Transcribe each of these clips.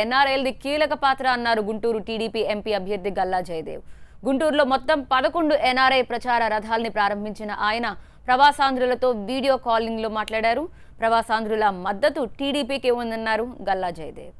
ఎన్ఆర్ఐలది కీలక పాత్ర అన్నారు గుంటూరు టీడీపీ ఎంపీ అభ్యర్థి గల్లా జయదేవ్. గుంటూరులో మొత్తం 11 ఎన్ఆర్ఐ ప్రచార రథాల్ని ప్రారంభించిన ఆయన ప్రవాసాంధ్రులతో వీడియో కాలింగ్ లో మాట్లాడారు. ప్రవాసాంధ్రుల మద్దతు టీడీపీకి ఉందన్నారు గల్లా జయదేవ్.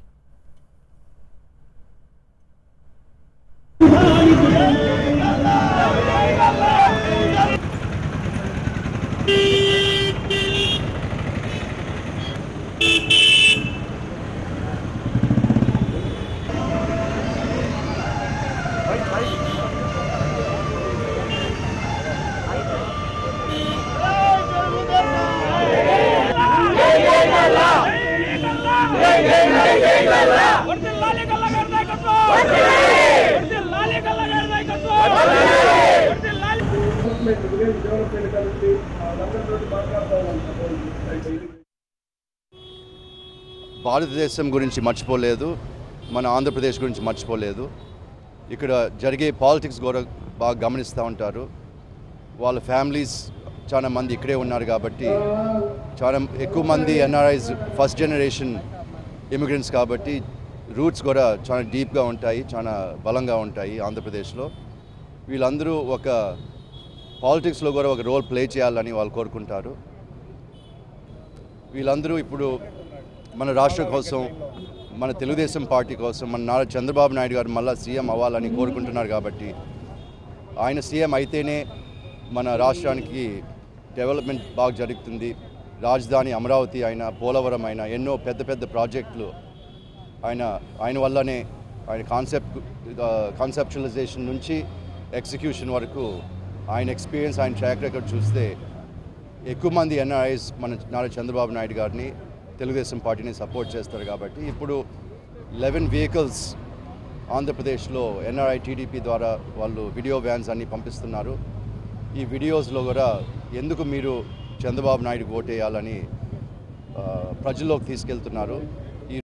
భారతదేశం గురించి మర్చిపోలేదు, మన ఆంధ్రప్రదేశ్ గురించి మర్చిపోలేదు. ఇక్కడ జరిగే పాలిటిక్స్ కూడా బాగా గమనిస్తూ ఉంటారు. వాళ్ళ ఫ్యామిలీస్ చాలా మంది ఇక్కడే ఉన్నారు కాబట్టి చాలా ఎక్కువ మంది ఎన్ఆర్ఐస్ ఫస్ట్ జనరేషన్ ఇమిగ్రెంట్స్ కాబట్టి రూట్స్ కూడా చాలా డీప్గా ఉంటాయి, చాలా బలంగా ఉంటాయి ఆంధ్రప్రదేశ్లో. వీళ్ళందరూ ఒక పాలిటిక్స్లో కూడా ఒక రోల్ ప్లే చేయాలని వాళ్ళు కోరుకుంటారు. వీళ్ళందరూ ఇప్పుడు మన రాష్ట్రం కోసం, మన తెలుగుదేశం పార్టీ కోసం, మన నారా చంద్రబాబు నాయుడు గారు మళ్ళీ సీఎం అవ్వాలని కోరుకుంటున్నారు కాబట్టి ఆయన సీఎం అయితేనే మన రాష్ట్రానికి డెవలప్మెంట్ బాగా జరుగుతుంది. రాజధాని అమరావతి అయినా, పోలవరం అయినా ఎన్నో పెద్ద పెద్ద ప్రాజెక్టులు ఆయన వల్లనే, ఆయన కాన్సెప్చువలైజేషన్ నుంచి ఎగ్జిక్యూషన్ వరకు ఆయన ఎక్స్పీరియన్స్, ఆయన ట్రాక్ రికార్డ్ చూస్తే ఎక్కువ మంది ఎన్ఆర్ఐస్ మన నారా చంద్రబాబు నాయుడు గారిని, తెలుగుదేశం పార్టీని సపోర్ట్ చేస్తారు. కాబట్టి ఇప్పుడు 11 వెహికల్స్ ఆంధ్రప్రదేశ్లో ఎన్ఆర్ఐ టీడీపీ ద్వారా వాళ్ళు వీడియో వ్యాన్స్ అన్నీ పంపిస్తున్నారు. ఈ వీడియోస్లో కూడా ఎందుకు మీరు చంద్రబాబు నాయుడుకి ఓటేయాలని ప్రజల్లోకి తీసుకెళ్తున్నారు.